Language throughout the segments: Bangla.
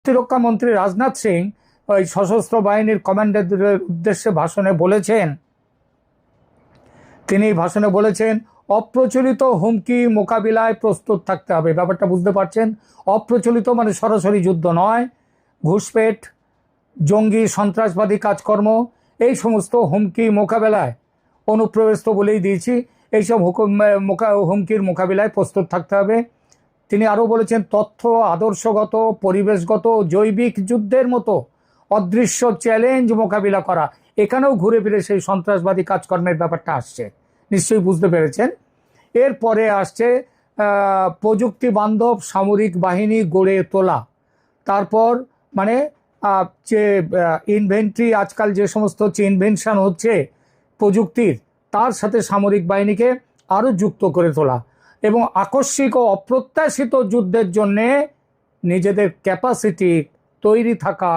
প্রতিরক্ষা মন্ত্রী রাজনাথ সিং ওই সশস্ত্র বাহিনীর কমান্ডারদের উদ্দেশ্যে তিনি ভাষণে বলেছেন অপ্রচলিত হুমকি মোকাবিলায় প্রস্তুত থাকতে হবে। ব্যাপারটা বুঝতে পারছেন? অপ্রচলিত মানে সরাসরি যুদ্ধ নয়, ঘুষপেট, জঙ্গি সন্ত্রাসবাদী কাজকর্ম, এই সমস্ত হুমকি মোকাবেলায়, অনুপ্রবেশ তো বলেই দিয়েছি, এইসব হুমকির মোকাবিলায় প্রস্তুত থাকতে হবে। তিনি আরও বলেছেন তথ্য, আদর্শগত, পরিবেশগত, জৈবিক যুদ্ধের মতো অদৃশ্য চ্যালেঞ্জ মোকাবিলা করা। এখানেও ঘুরে ফিরে সেই সন্ত্রাসবাদী কাজকর্মের ব্যাপারটা আসছে, নিশ্চয়ই বুঝতে পেরেছেন। এরপরে আসছে প্রযুক্তি বান্ধব সামরিক বাহিনী গড়ে তোলা। তারপর মানে যে ইনভেন্টরি, আজকাল যে সমস্ত হচ্ছে ইনভেনশন হচ্ছে প্রযুক্তির, তার সাথে সামরিক বাহিনীকে আরও যুক্ত করে তোলা এবং আকস্মিক ও অপ্রত্যাশিত যুদ্ধের জন্যে নিজেদের ক্যাপাসিটি তৈরি থাকা,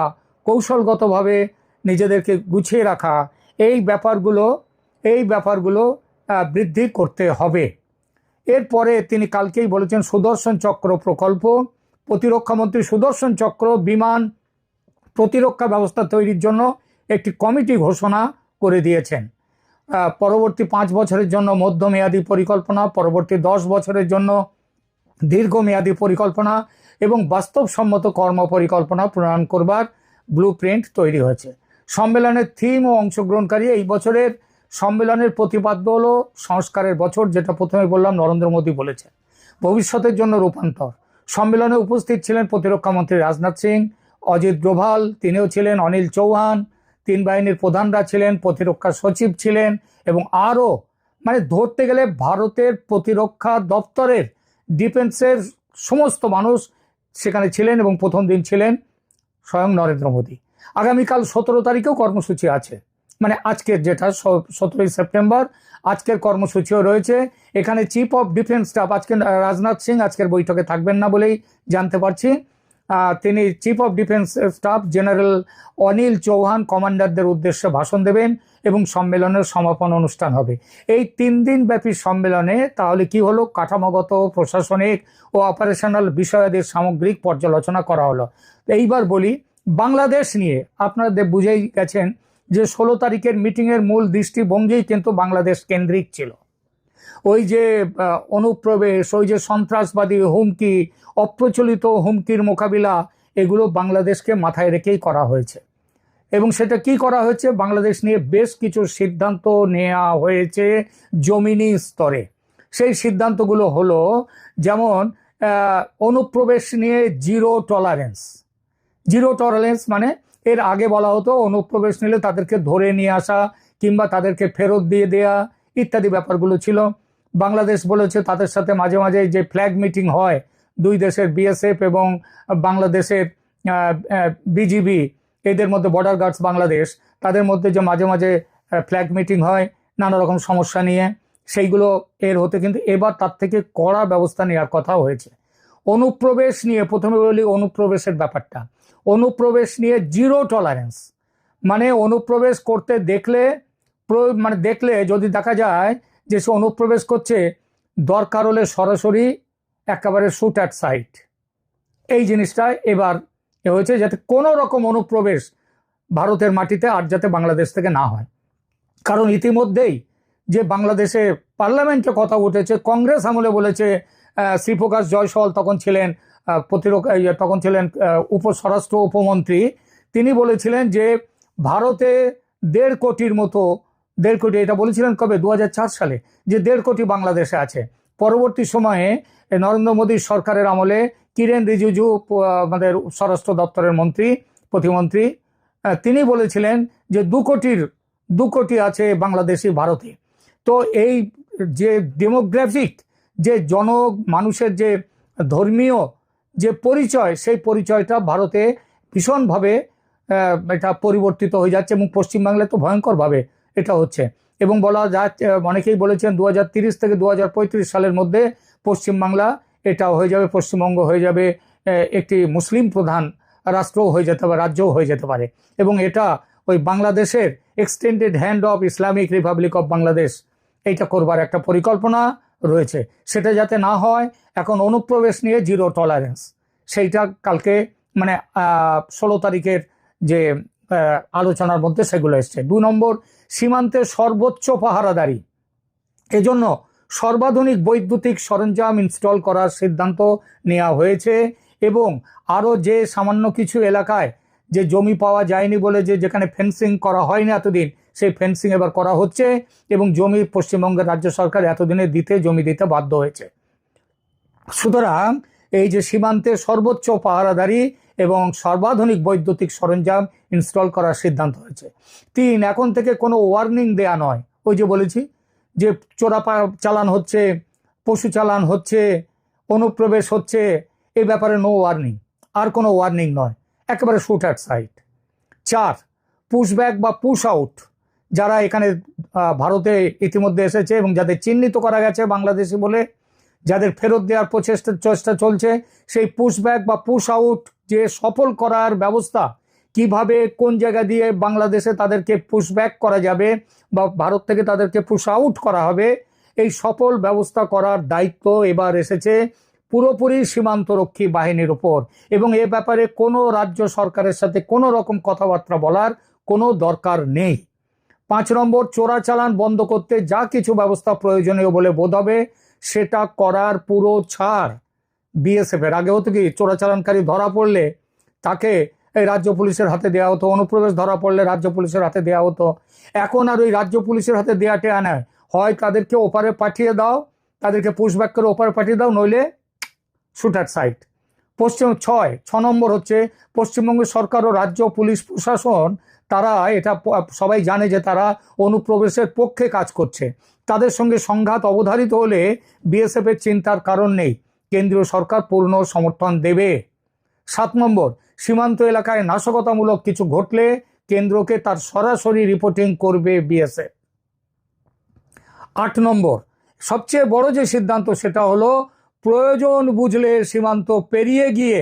কৌশলগতভাবে নিজেদেরকে গুছিয়ে রাখা, এই ব্যাপারগুলো বৃদ্ধি করতে হবে। এরপরে তিনি কালকেই বলেছেন সুদর্শন চক্র প্রকল্প, প্রতিরক্ষামন্ত্রী সুদর্শন চক্র বিমান প্রতিরক্ষা ব্যবস্থা তৈরির জন্য একটি কমিটি ঘোষণা করে দিয়েছেন। পরবর্তী 5 বছরের জন্য মধ্যমেয়াদী পরিকল্পনা, পরবর্তী 10 বছরের জন্য দীর্ঘমেয়াদী পরিকল্পনা এবং বাস্তবসম্মত কর্ম পরিকল্পনা প্রণয়ন করবার ব্লুপ্রিন্ট তৈরি হয়েছে। সম্মেলনের থিম ও অংশগ্রহণকারী, এই বছরের সম্মেলনের প্রতিপাদ্য হলো সংস্কারের বছর, যেটা প্রথমে বললাম নরেন্দ্র মোদী বলেছেন, ভবিষ্যতের জন্য রূপান্তর। সম্মেলনে উপস্থিত ছিলেন প্রতিরক্ষামন্ত্রী রাজনাথ সিং, অজিত ডোভাল তিনিও ছিলেন, অনিল চৌহান, 3 বাহিনীর প্রধানরা ছিলেন, প্রতিরক্ষা সচিব ছিলেন এবং আরও মানে ধরতে গেলে ভারতের প্রতিরক্ষা দপ্তরের, ডিফেন্সের সমস্ত মানুষ সেখানে ছিলেন এবং প্রথম দিন ছিলেন স্বয়ং নরেন্দ্র মোদী। আগামীকাল 17 তারিখেও কর্মসূচি আছে, মানে আজকের যেটা 17ই সেপ্টেম্বর, আজকের কর্মসূচিও রয়েছে। এখানে চিফ অফ ডিফেন্স স্টাফ, আজকে রাজনাথ সিং আজকের বৈঠকে থাকবেন না বলেই জানতে পারছি, তিনি chief of defence staff general Anil Chauhan কমান্ডারদের উদ্দেশ্যে ভাষণ দেবেন এবং সম্মেলনের সমাপন অনুষ্ঠান হবে। এই 3 দিন ব্যাপী সম্মেলনে তাহলে কি হলো, কাঠামোগত, প্রশাসনিক ও অপারেশনাল বিষয়াদির সামগ্রিক পর্যালোচনা করা হলো। এইবার বলি বাংলাদেশ নিয়ে, আপনারা বুঝেই গেছেন যে 16 তারিখের মিটিংয়ের মূল দৃষ্টিভঙ্গি কিন্তু বাংলাদেশ কেন্দ্রিক ছিল। ওই যে অনুপ্রবেশ, ওই যে সন্ত্রাসবাদী হুমকি, অপ্রচলিত হুমকির মোকাবিলা, এগুলো বাংলাদেশকে মাথায় রেখেই করা হয়েছে। এবং সেটা কি করা হয়েছে, বাংলাদেশ নিয়ে বেশ কিছু সিদ্ধান্ত নেওয়া হয়েছে জমিনি স্তরে। সেই সিদ্ধান্তগুলো হলো, যেমন অনুপ্রবেশ নিয়ে জিরো টলারেন্স, মানে এর আগে বলা হতো অনুপ্রবেশ নিলে তাদেরকে ধরে নিয়ে আসা কিংবা তাদেরকে ফেরত দিয়ে দেয়া ইত্যাদি ব্যাপারগুলো ছিল। বাংলাদেশ বলেছে তাদের সাথে মাঝে মাঝে যে ফ্ল্যাগ মিটিং হয়, 2 দেশের বিএসএফ এবং বাংলাদেশের বিজিবি, এদের মধ্যে বর্ডার গার্ডস বাংলাদেশ, তাদের মধ্যে যে মাঝে মাঝে ফ্ল্যাগ মিটিং হয় নানা রকম সমস্যা নিয়ে, সেইগুলো এর হতে কিন্তু এবার তার থেকে কড়া ব্যবস্থা নেওয়ার কথা হয়েছে। অনুপ্রবেশ নিয়ে প্রথমে বলি অনুপ্রবেশের ব্যাপারটা। অনুপ্রবেশ নিয়ে জিরো টলারেন্স, মানে অনুপ্রবেশ করতে দেখলে যদি দেখা যায় যে সে অনুপ্রবেশ করছে, দরকার হলে সরাসরি একেবারে শুট অ্যাট সাইট। এই জিনিসটা এবার হয়েছে, যাতে কোনো রকম অনুপ্রবেশ ভারতের মাটিতে আর যাতে বাংলাদেশ থেকে না হয়। কারণ ইতিমধ্যেই যে বাংলাদেশে পার্লামেন্টে কথা উঠেছে, কংগ্রেস আমলে বলেছে, শ্রীপ্রকাশ জয়সওয়াল তখন ছিলেন স্বরাষ্ট্র উপমন্ত্রী, তিনি বলেছিলেন যে ভারতে 1.5 কোটির মতো, 1.5 কোটি, এটা বলেছিলেন কবে, 2004 সালে, যে 1.5 কোটি বাংলাদেশে আছে। পরবর্তী সময়ে নরেন্দ্র মোদীর সরকারের আমলে কিরেন রিজিজু, আমাদের স্বরাষ্ট্র দপ্তরের প্রতিমন্ত্রী, তিনি বলেছিলেন যে 2 কোটি আছে বাংলাদেশি ভারতে। তো এই যে ডেমোগ্রাফিক, যে মানুষের যে ধর্মীয় যে পরিচয়, সেই পরিচয়টা ভারতে ভীষণভাবে এটা পরিবর্তিত হয়ে যাচ্ছে এবং পশ্চিমবাংলায় তো ভয়ঙ্করভাবে এটা হচ্ছে। এবং বলা যাচ্ছে, অনেকেই বলেছেন 2030 থেকে 2035 সালের মধ্যে পশ্চিমবাংলা এটা হয়ে যাবে, পশ্চিমবঙ্গ হয়ে যাবে একটি মুসলিম প্রধান রাষ্ট্রও হয়ে যেতে পারে, রাজ্যও হয়ে যেতে পারে। এবং এটা ওই বাংলাদেশের extended hand of Islamic Republic of Bangladesh, এইটা করবার একটা পরিকল্পনা রয়েছে। সেটা যাতে না হয়, এখন অনুপ্রবেশ নিয়ে জিরো টলারেন্স, সেইটা কালকে মানে 16 তারিখের যে আলোচনার মধ্যে সেগুলো এসছে। 2 নম্বর, সীমান্তে সর্বোচ্চ পাহারাদারি, এজন্য সর্বাধুনিক বৈদ্যুতিক সরঞ্জাম ইনস্টল করার সিদ্ধান্ত নেওয়া হয়েছে এবং আরও যে সামান্য কিছু এলাকায় যে জমি পাওয়া যায়নি বলে যেখানে ফেন্সিং করা হয়নি এতদিন, সেই ফেন্সিং এবার করা হচ্ছে এবং জমি পশ্চিমবঙ্গের রাজ্য সরকার এতদিনে জমি দিতে বাধ্য হয়েছে। সুতরাং এই যে সীমান্তে সর্বোচ্চ পাহারাদারি এবং সর্বাধুনিক বৈদ্যুতিক সরঞ্জাম ইনস্টল করার সিদ্ধান্ত হয়েছে। 3, এখন থেকে কোনো ওয়ার্নিং দেয়া নয়। ওই যে বলেছি যে চোরা চালান হচ্ছে, পশু চালান হচ্ছে, অনুপ্রবেশ হচ্ছে, এই ব্যাপারে নো ওয়ার্নিং, আর কোনো ওয়ার্নিং নয়, একেবারে শুট অ্যাট সাইট। 4, পুশব্যাক বা পুশ আউট, যারা এখানে ভারতে ইতিমধ্যে এসেছে এবং যাদের চিহ্নিত করা গেছে বাংলাদেশি বলে, যাদের ফেরত দেওয়ার চেষ্টা চলছে, সেই পুশব্যাক বা পুশ আউট যে সফল করার ব্যবস্থা, কিভাবে কোন জায়গা দিয়ে বাংলাদেশে তাদেরকে পুশব্যাক করা যাবে বা ভারত থেকে তাদেরকে পুশ আউট করা হবে, এই সফল ব্যবস্থা করার দায়িত্ব এবার এসেছে পুরোপুরি সীমান্তরক্ষী বাহিনীর উপর এবং এ ব্যাপারে কোনো রাজ্য সরকারের সাথে কোনো রকম কথাবার্তা বলার কোনো দরকার নেই। 5 নম্বর, চোরাচালান বন্ধ করতে যা কিছু ব্যবস্থা প্রয়োজনীয় বলে বোধ হবে সেটা করার পুরো ছাড় বিএসএফ এর। আগে হতো কি, চোরাচালানকারী ধরা পড়লে তাকে এই রাজ্য পুলিশের হাতে দেওয়া হতো, অনুপ্রবেশ ধরা পড়লে রাজ্য পুলিশের হাতে দেওয়া হতো। এখন আর ওই রাজ্য পুলিশের হাতে দেওয়াটে আনায়, হয় তাদেরকে ওপারে পাঠিয়ে দাও, তাদেরকে পুশব্যাক করে ওপারে পাঠিয়ে দাও, নইলে শুট অ্যাট সাইট। 6 নম্বর হচ্ছে, পশ্চিমবঙ্গ সরকার ও রাজ্য পুলিশ প্রশাসন তারা এটা সবাই জানে যে তারা অনুপ্রবেশের পক্ষে কাজ করছে। তাদের সঙ্গে সংঘাত অবধারিত হলে বিএসএফ এর চিন্তার কারণ নেই, কেন্দ্রীয় সরকার পূর্ণ সমর্থন দেবে। 7 নম্বর, সীমান্ত এলাকায় নাশকতামূলক কিছু ঘটলে কেন্দ্রকে তার সরাসরি রিপোর্টিং করবে বিএসএফ। 8 নম্বর, সবচেয়ে বড় যে সিদ্ধান্ত সেটা হলো প্রয়োজন বুঝলে সীমান্ত পেরিয়ে গিয়ে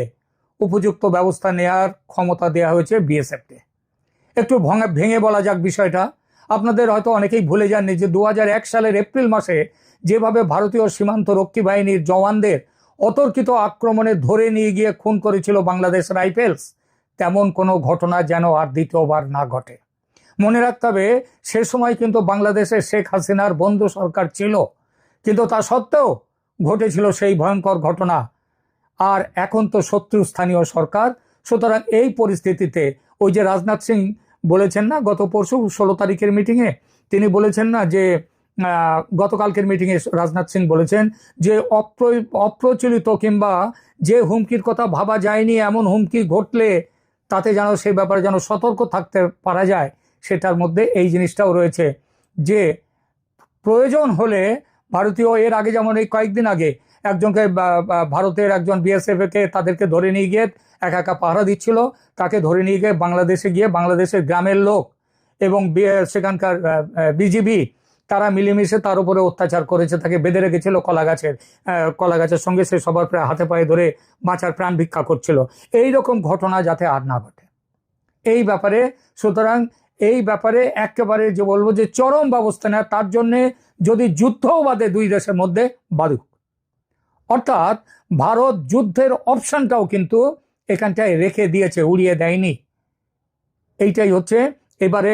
উপযুক্ত ব্যবস্থা নেওয়ার ক্ষমতা দেওয়া হয়েছে বিএসএফকে। একটু ভেঙে বলা যাক বিষয়টা। আপনাদের হয়তো অনেকেই ভুলে যাননি যে 2001 সালের এপ্রিল মাসে যেভাবে ভারতীয় সীমান্ত রক্ষী বাহিনীর জওয়ানদের অতর্কিত আক্রমণে ধরে নিয়ে গিয়ে খুন করেছিল বাংলাদেশ রাইফেলস, তেমন কোনো ঘটনা যেন আর দ্বিতীয়বার না ঘটে। মনে রাখতে হবে, সে সময় কিন্তু বাংলাদেশে শেখ হাসিনার বন্ধু সরকার ছিল, কিন্তু তা সত্ত্বেও ঘটেছিল সেই ভয়ঙ্কর ঘটনা। আর এখন তো শত্রু স্থানীয় সরকার। সুতরাং এই পরিস্থিতিতে ওই যে রাজনাথ সিং বলেছেন না গত পরশু 16 তারিখের মিটিংয়ে, তিনি বলেছেন না যে গতকালকের মিটিংয়ে রাজনাথ সিং বলেছেন যে অপ্রচলিত কিংবা যে হুমকির কথা ভাবা যায়নি এমন হুমকি ঘটলে তাতে যেন সেই ব্যাপারে যেন সতর্ক থাকতে পারা যায়, সেটার মধ্যে এই জিনিসটাও রয়েছে যে প্রয়োজন হলে ভারতীয়, এর আগে যেমন এই কয়েকদিন আগে একজনকে ভারতের একজন বিএসএফ কে তাদেরকে ধরে নিয়ে গিয়ে একা একা পাহারা দিচ্ছিল, তাকে ধরে নিয়ে গিয়ে বাংলাদেশে গিয়ে বাংলাদেশের গ্রামের লোক এবং সেখানকার বিজিবি তারা মিলেমিশে তার উপরে অত্যাচার করেছে, তাকে বেঁধে রেখেছিল কলা গাছের সঙ্গে, সে সবার প্রায় হাতে পায়ে ধরে বাঁচার প্রাণ ভিক্ষা করছিল। এই রকম ঘটনা যাতে আর না ঘটে এই ব্যাপারে, সুতরাং এই ব্যাপারে একেবারে যে বলবো যে চরম ব্যবস্থা নেয়, তার জন্যে যদি যুদ্ধও বাদে দুই দেশের মধ্যে বাদুক, অর্থাৎ ভারত যুদ্ধের অপশনটাও কিন্তু এখানটায় রেখে দিয়েছে, উড়িয়ে দেয়নি। এইটাই হচ্ছে এবারে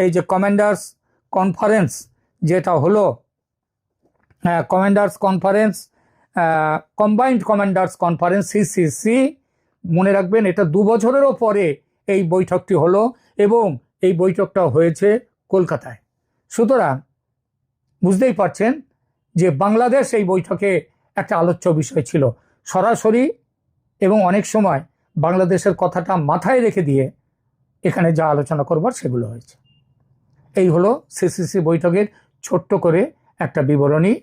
এই যে কমান্ডার্স কনফারেন্স যেটা হলো, commanders conference, combined commanders conference CCC, মনে রাখবেন এটা 2 বছরেরও পরে এই বৈঠকটি হলো এবং এই বৈঠকটা হয়েছে কলকাতায়। সুতরাং বুঝতেই পারছেন যে বাংলাদেশ এই বৈঠকে একটা আলোচ্য বিষয় ছিল সরাসরি, এবং অনেক সময় বাংলাদেশের কথাটা মাথায় রেখে দিয়ে এখানে যা আলোচনা করবার সেগুলো হয়েছে। এই হলো সিসিসি বৈঠকের ছোট্ট করে একটা বিবরণী।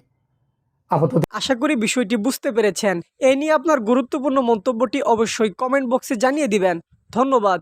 আপাতত আশা করি বিষয়টি বুঝতে পেরেছেন। এই নিয়ে আপনার গুরুত্বপূর্ণ মন্তব্যটি অবশ্যই কমেন্ট বক্সে জানিয়ে দিবেন। ধন্যবাদ।